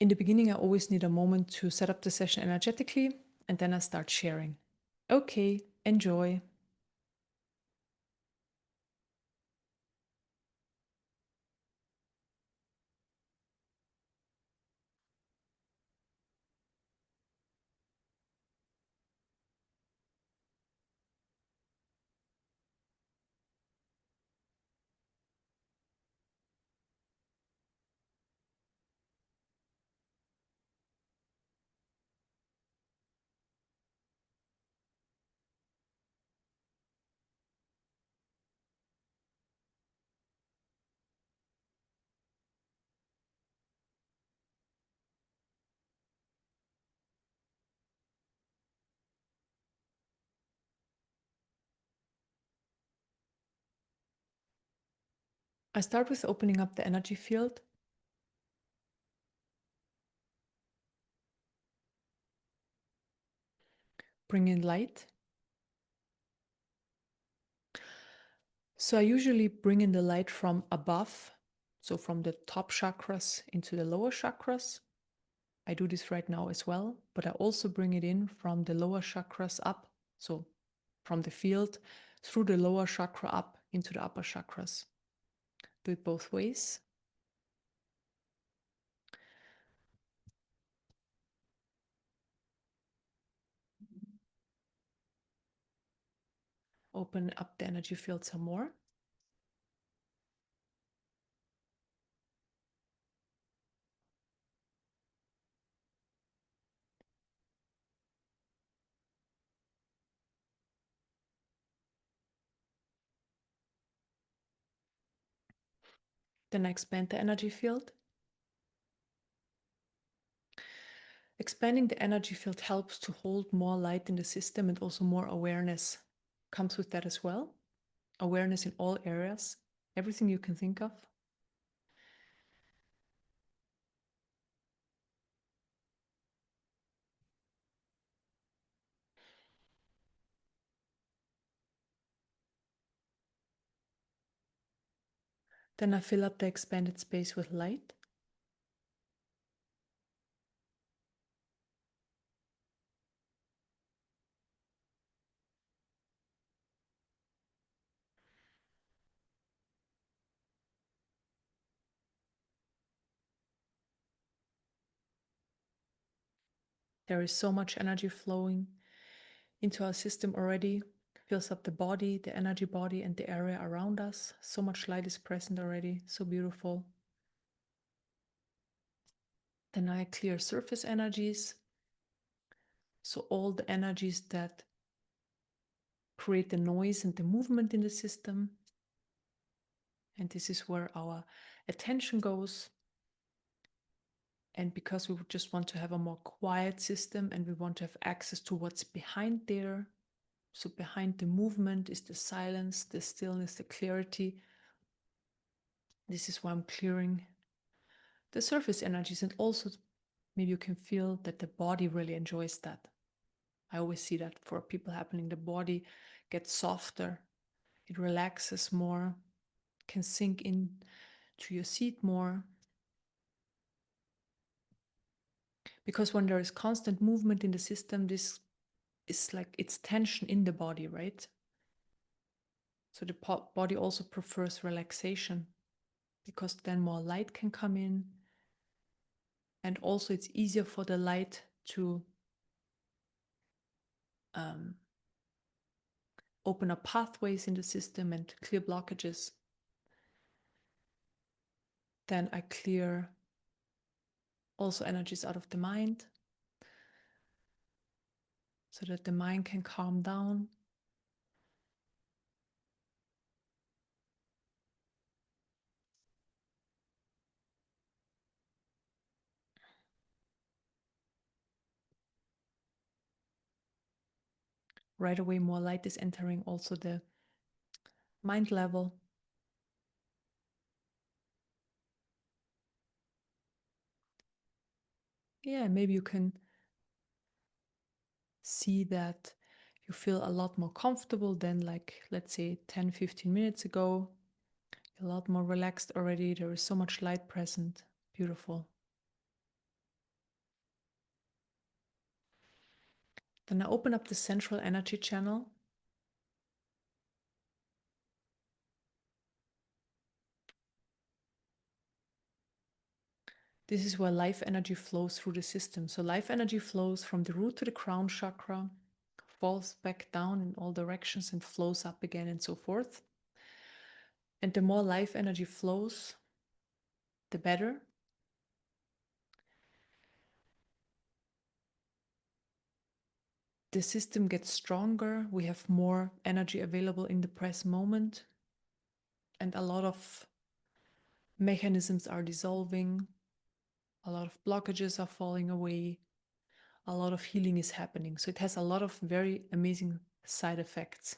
In the beginning, I always need a moment to set up the session energetically, and then I start sharing. Okay, enjoy. I start with opening up the energy field. Bring in light. So I usually bring in the light from above, so from the top chakras into the lower chakras. I do this right now as well, but I also bring it in from the lower chakras up, so from the field through the lower chakra up into the upper chakras. Do it both ways. Open up the energy field some more. Then I expand the energy field. Expanding the energy field helps to hold more light in the system, and also more awareness comes with that as well. Awareness in all areas, everything you can think of. Then I fill up the expanded space with light. There is so much energy flowing into our system already. Fills up the body, the energy body, and the area around us. So much light is present already. So beautiful. Then I clear surface energies. So all the energies that create the noise and the movement in the system. And this is where our attention goes. And because we just want to have a more quiet system, and we want to have access to what's behind there. So behind the movement is the silence, the stillness, the clarity. This is why I'm clearing the surface energies. And also maybe you can feel that the body really enjoys that. I always see that for people happening. The body gets softer. It relaxes more, can sink in to your seat more. Because when there is constant movement in the system, this is like it's tension in the body, right? So the body also prefers relaxation, because then more light can come in. And also it's easier for the light to open up pathways in the system and clear blockages. Then I clear also energies out of the mind, so that the mind can calm down. Right away, more light is entering also the mind level. Yeah, maybe you can see that you feel a lot more comfortable than, like, let's say 10-15 minutes ago. You're a lot more relaxed already. There is so much light present. Beautiful. And now open up the central energy channel. This is where life energy flows through the system. So life energy flows from the root to the crown chakra, falls back down in all directions and flows up again and so forth. And the more life energy flows, the better. The system gets stronger. We have more energy available in the present moment. And a lot of mechanisms are dissolving. A lot of blockages are falling away. A lot of healing is happening. So it has a lot of very amazing side effects.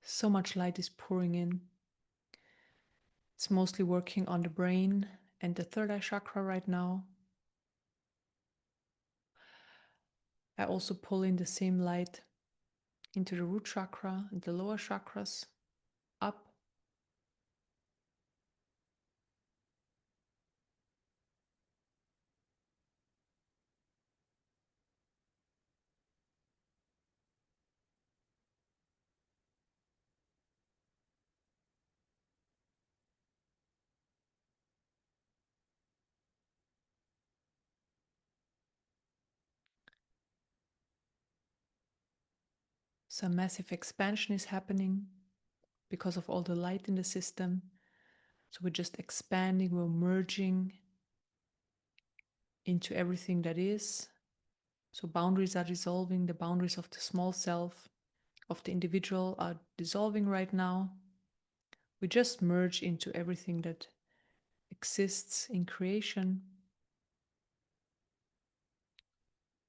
So much light is pouring in. It's mostly working on the brain and the third eye chakra right now. I also pull in the same light into the root chakra and the lower chakras up. Some massive expansion is happening because of all the light in the system. So we're just expanding, we're merging into everything that is. So boundaries are dissolving, the boundaries of the small self, of the individual are dissolving right now. We just merge into everything that exists in creation.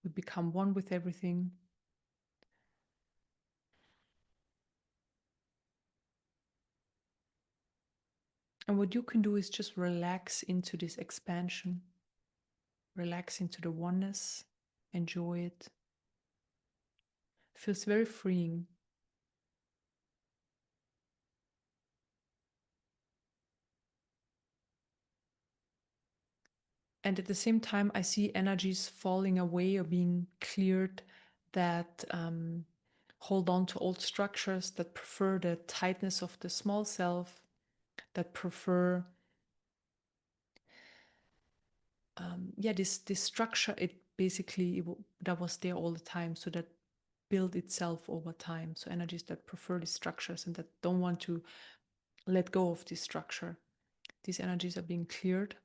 We become one with everything. And what you can do is just relax into this expansion, relax into the oneness, enjoy it. It feels very freeing. And at the same time, I see energies falling away or being cleared that hold on to old structures, that prefer the tightness of the small self, that prefer this structure. It basically that was there all the time, so that build itself over time. So energies that prefer these structures and that don't want to let go of this structure. These energies are being cleared.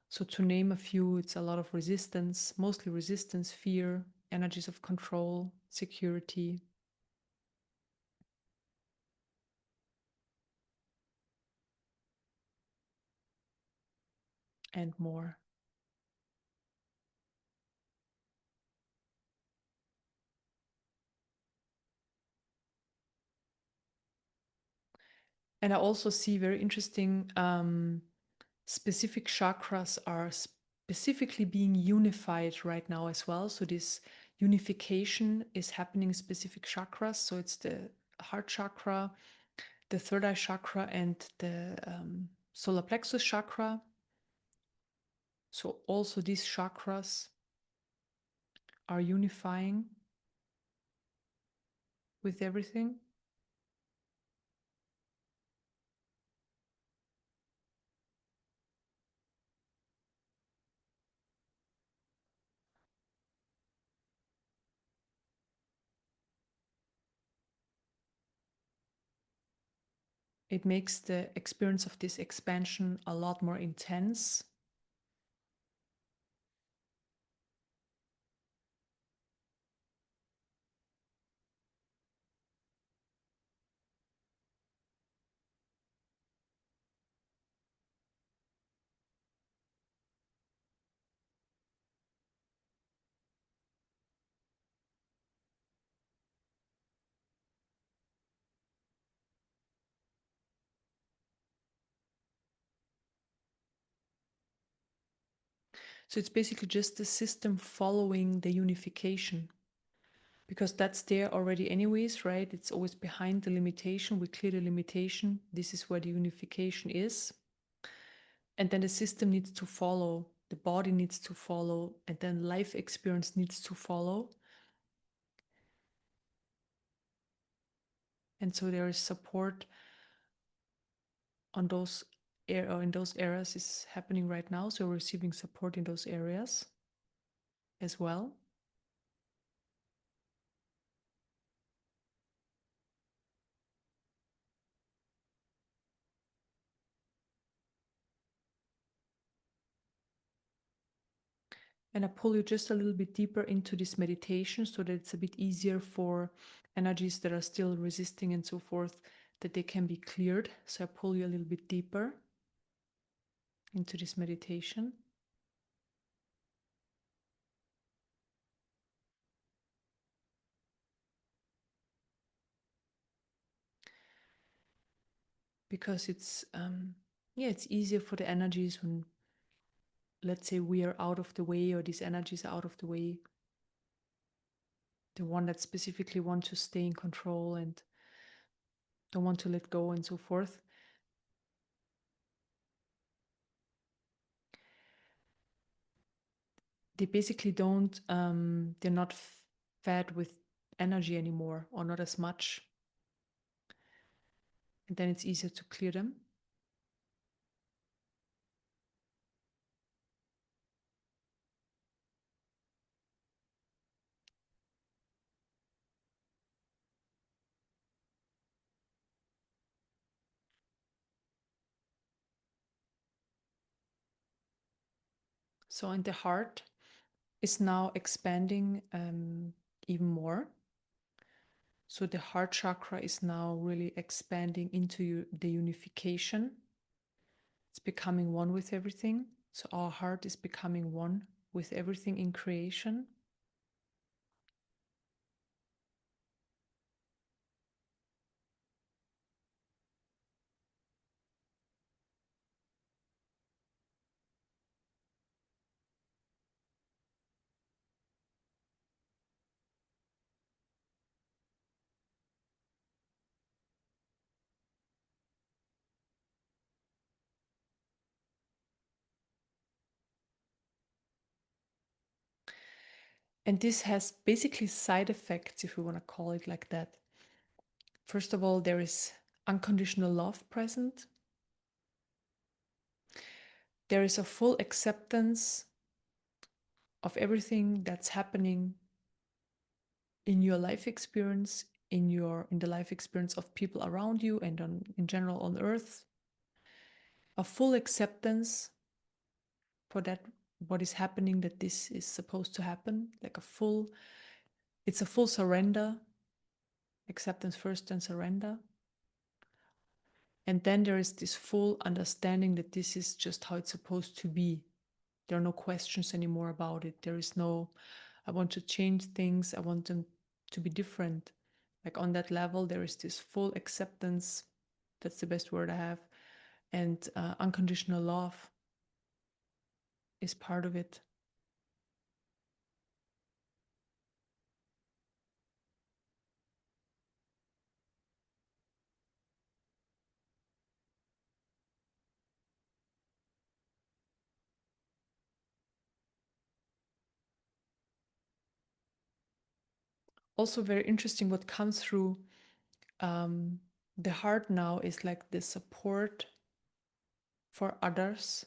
So to name a few, it's a lot of resistance, mostly resistance, fear, energies of control, security, and more. And I also see very interesting specific chakras are specifically being unified right now as well. So this unification is happening in specific chakras. So it's the heart chakra, the third eye chakra, and the solar plexus chakra. So also these chakras are unifying with everything. It makes the experience of this expansion a lot more intense. So it's basically just the system following the unification, because that's there already anyways, right? It's always behind the limitation. We clear the limitation. This is where the unification is. And then the system needs to follow, the body needs to follow, and then life experience needs to follow. And so there is support on those in those areas is happening right now. So we're receiving support in those areas as well. And I pull you just a little bit deeper into this meditation so that it's a bit easier for energies that are still resisting and so forth, that they can be cleared. So I pull you a little bit deeper into this meditation. Because it's easier for the energies when, let's say, we are out of the way, or these energies are out of the way, the one that specifically want to stay in control and don't want to let go and so forth. They basically don't, they're not fed with energy anymore, or not as much. And then it's easier to clear them. So, and the heart is now expanding even more. So the heart chakra is now really expanding into the unification. It's becoming one with everything. So our heart is becoming one with everything in creation. And this has basically side effects, if we want to call it like that. First of all, there is unconditional love present. There is a full acceptance of everything that's happening in your life experience, in the life experience of people around you, and in general on earth. A full acceptance for that, what is happening, that this is supposed to happen, like it's a full surrender, acceptance first and surrender. And then there is this full understanding that this is just how it's supposed to be. There are no questions anymore about it. There is no, I want to change things, I want them to be different. Like on that level, there is this full acceptance. That's the best word I have. And unconditional love is part of it. Also very interesting what comes through the heart now is like the support for others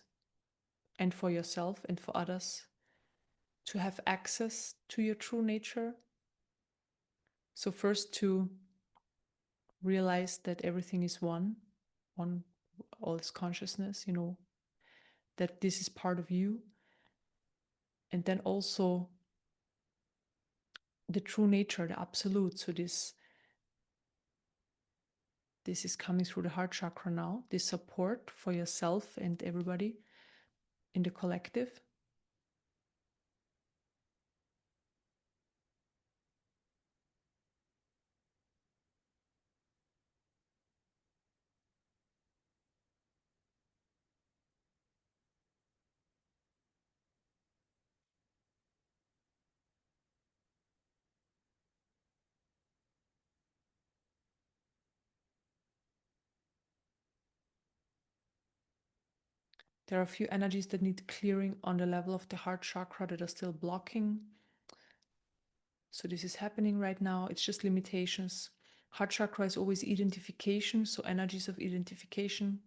and for yourself and for others to have access to your true nature. So first to realize that everything is one, all is consciousness, that this is part of you. And then also the true nature, the absolute. So this is coming through the heart chakra now, this support for yourself and everybody in the collective. There are a few energies that need clearing on the level of the heart chakra that are still blocking. So this is happening right now. It's just limitations. Heart chakra is always identification, so energies of identification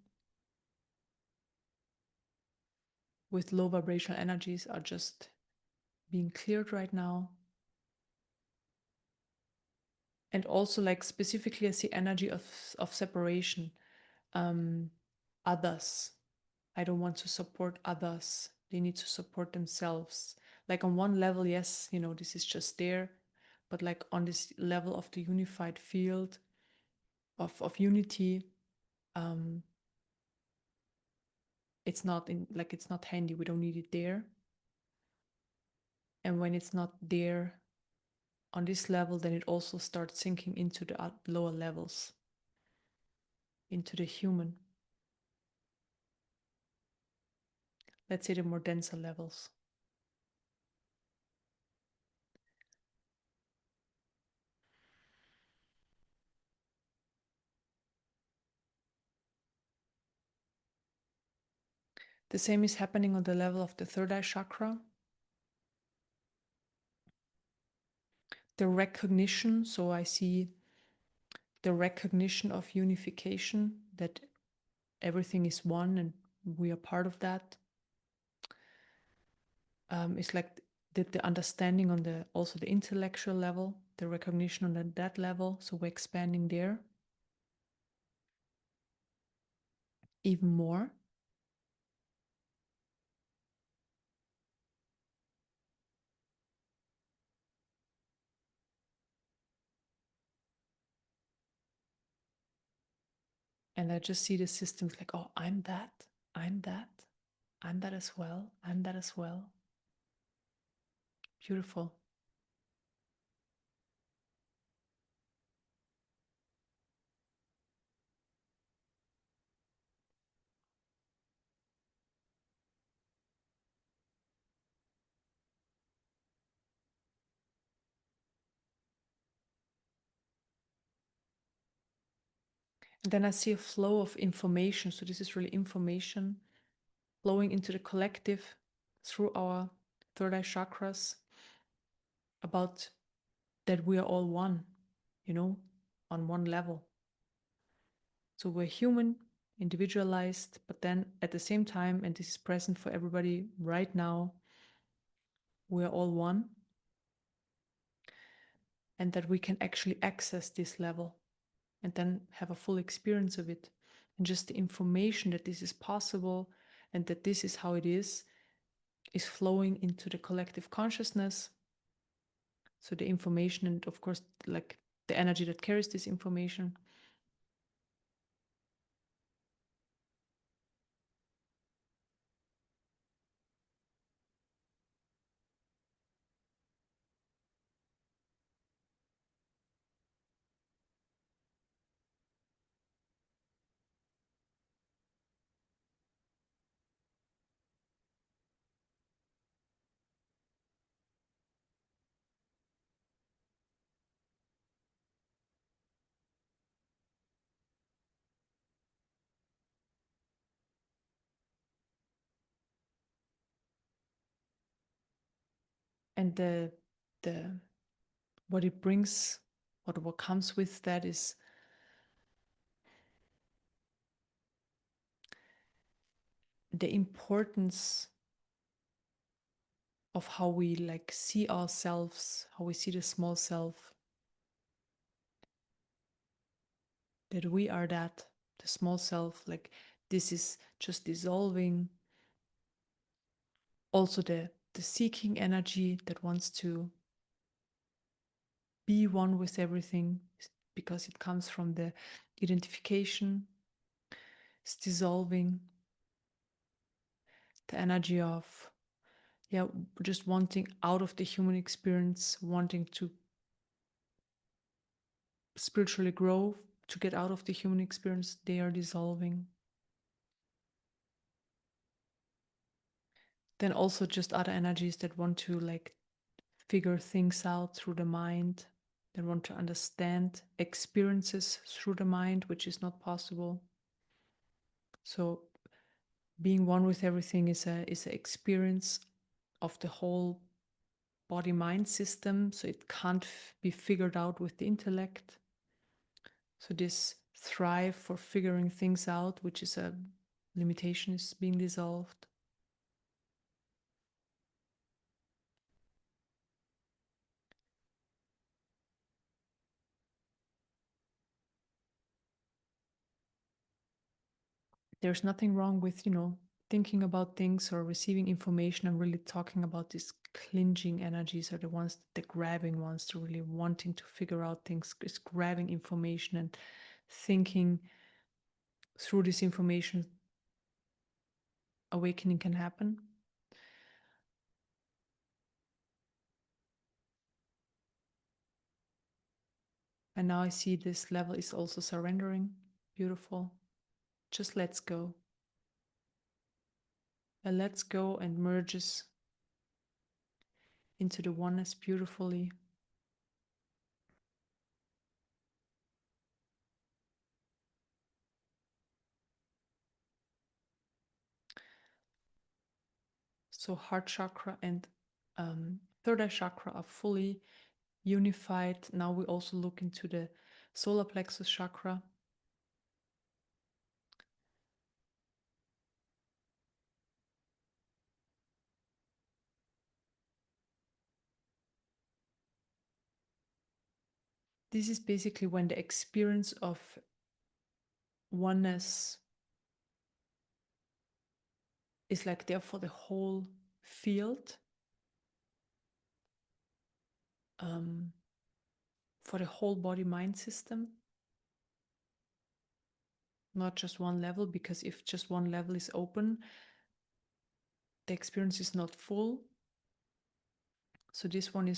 with low vibrational energies are just being cleared right now. And also, like, specifically, I see energy of separation. Others. I don't want to support others. They need to support themselves. Like, on one level, yes, this is just there. But like on this level of the unified field of unity, it's not it's not handy. We don't need it there. And when it's not there on this level, then it also starts sinking into the lower levels, into the human. Let's say the more denser levels. The same is happening on the level of the third eye chakra. The recognition, so I see the recognition of unification, that everything is one and we are part of that. It's like the understanding on also the intellectual level, the recognition on that level. So we're expanding there even more. And I just see the systems like, oh, I'm that, I'm that, I'm that as well, I'm that as well. Beautiful. And then I see a flow of information. So this is really information flowing into the collective through our third eye chakras about that we are all one, on one level. So we're human, individualized, but then at the same time, and this is present for everybody right now, we're all one. And that we can actually access this level and then have a full experience of it. And just the information that this is possible and that this is how it is flowing into the collective consciousness. So the information, and of course, like the energy that carries this information. And the what it brings, what comes with that is the importance of how we like see ourselves, how we see the small self, that we are that, the small self, like this is just dissolving. Also the seeking energy that wants to be one with everything, because it comes from the identification. It's dissolving. The energy of just wanting out of the human experience, wanting to spiritually grow, to get out of the human experience, they are dissolving. Then also just other energies that want to like figure things out through the mind, that want to understand experiences through the mind, which is not possible. So being one with everything is a experience of the whole body mind system, so it can't be figured out with the intellect. So this thrive for figuring things out, which is a limitation, is being dissolved. There's nothing wrong with, thinking about things or receiving information. I'm really talking about these clinging energies, are the ones, the grabbing ones, the really wanting to figure out things, is grabbing information and thinking through this information. Awakening can happen. And now I see this level is also surrendering. Beautiful. Just let's go. And let's go and merges into the oneness beautifully. So heart chakra and third eye chakra are fully unified. Now we also look into the solar plexus chakra. This is basically when the experience of oneness is like there for the whole field, for the whole body mind system, not just one level, because if just one level is open, the experience is not full. So this one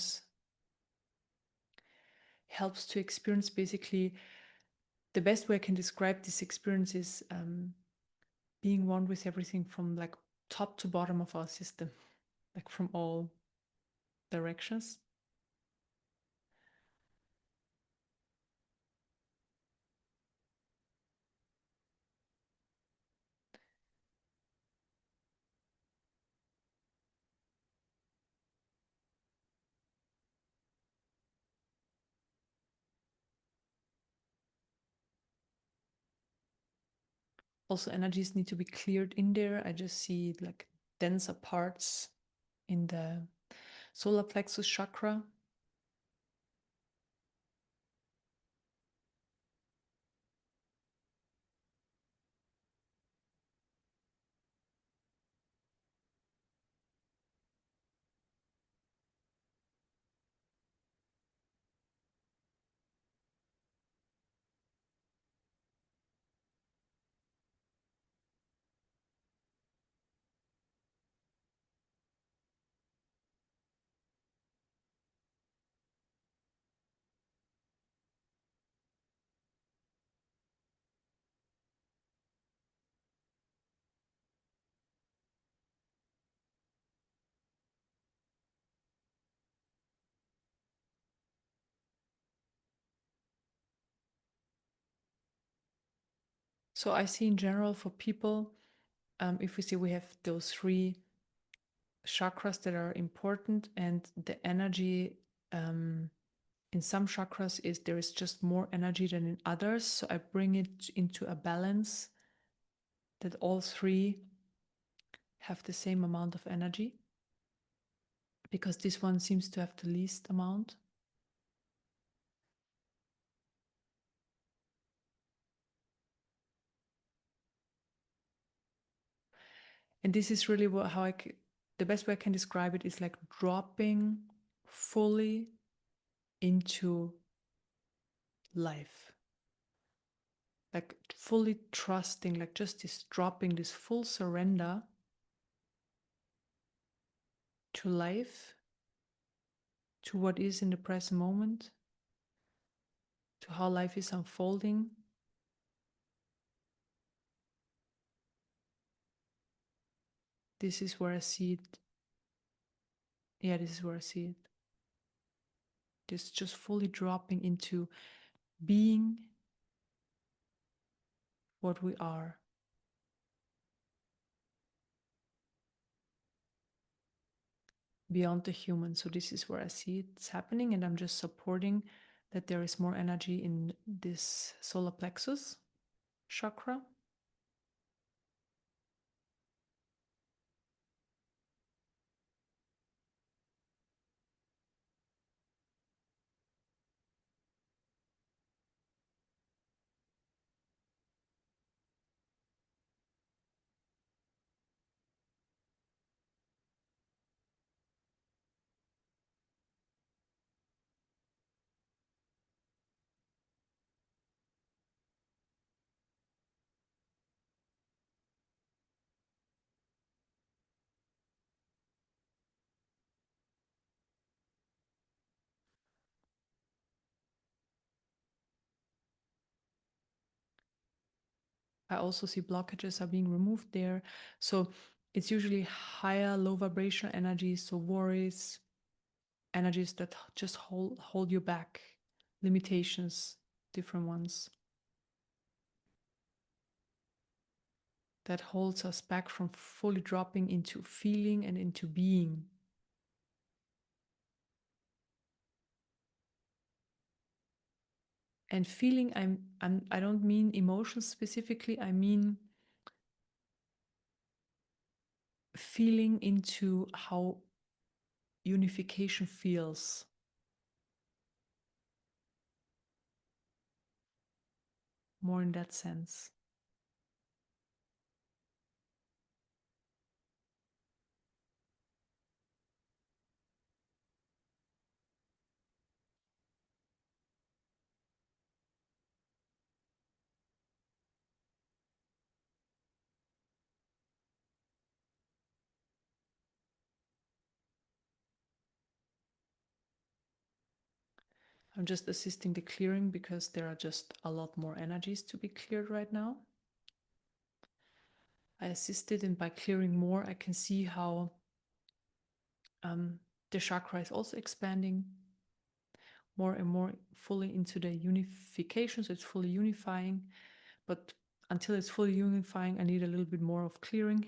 helps to experience, basically the best way I can describe this experience is being one with everything from like top to bottom of our system, like from all directions. Also, energies need to be cleared in there. I just see like denser parts in the solar plexus chakra. So I see in general for people, if we see we have those three chakras that are important, and the energy in some chakras is there is just more energy than in others. So I bring it into a balance that all three have the same amount of energy, because this one seems to have the least amount. And this is really the best way I can describe it is like dropping fully into life, like fully trusting, like just this dropping, this full surrender to life, to what is in the present moment, to how life is unfolding. This is where I see it. Yeah, this is where I see it. This just fully dropping into being what we are. beyond the human. So this is where I see it's happening, and I'm just supporting that there is more energy in this solar plexus chakra. I also see blockages are being removed there. So it's usually higher, low vibrational energies, so worries, energies that just hold you back, limitations, different ones that holds us back from fully dropping into feeling and into being. And feeling, I don't mean emotions specifically, I mean feeling into how unification feels. More in that sense. I'm just assisting the clearing because there are just a lot more energies to be cleared right now. I assisted, and by clearing more, I can see how the chakra is also expanding more and more fully into the unification. So it's fully unifying, but until it's fully unifying, I need a little bit more of clearing.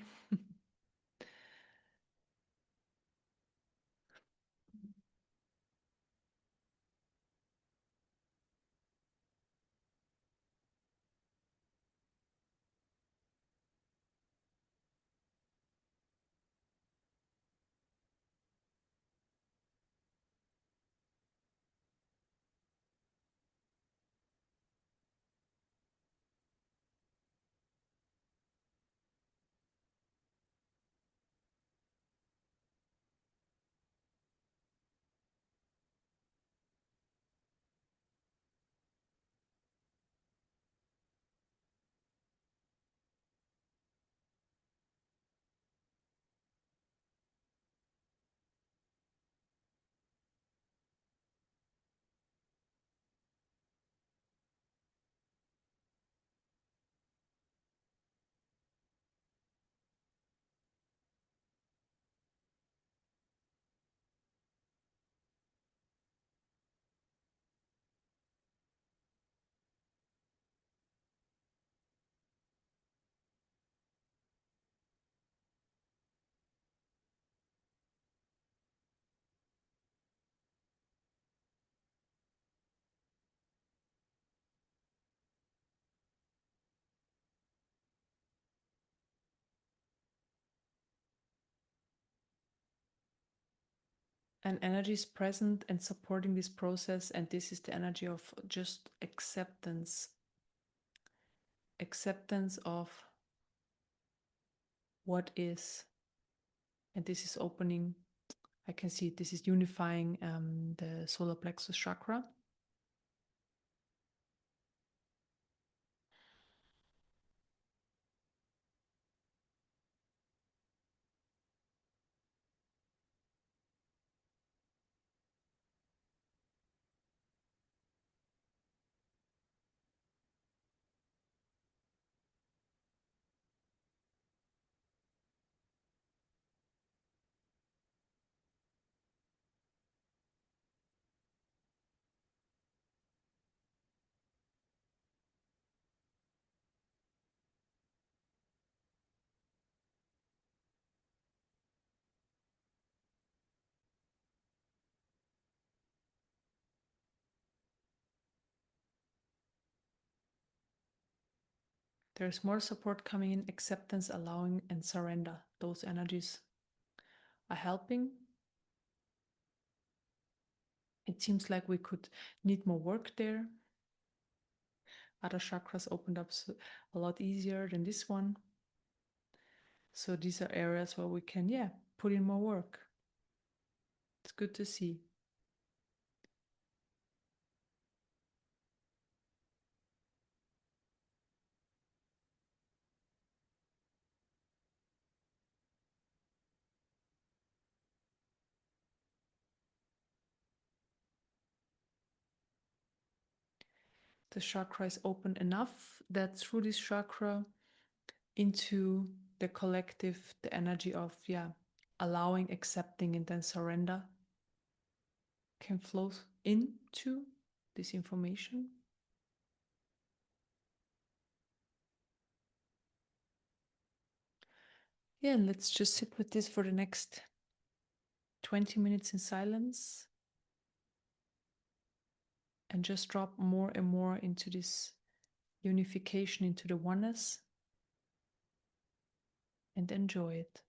And energy is present and supporting this process, and this is the energy of just acceptance of what is. And this is opening, I can see this is unifying the solar plexus chakra. There's more support coming in, acceptance, allowing, and surrender. Those energies are helping. It seems like we could need more work there. Other chakras opened up a lot easier than this one. So these are areas where we can, put in more work. It's good to see. The chakra is open enough that through this chakra into the collective, the energy of, allowing, accepting, and then surrender can flow into this information. Yeah, and let's just sit with this for the next 20 minutes in silence and just drop more and more into this unification, into the oneness, and enjoy it.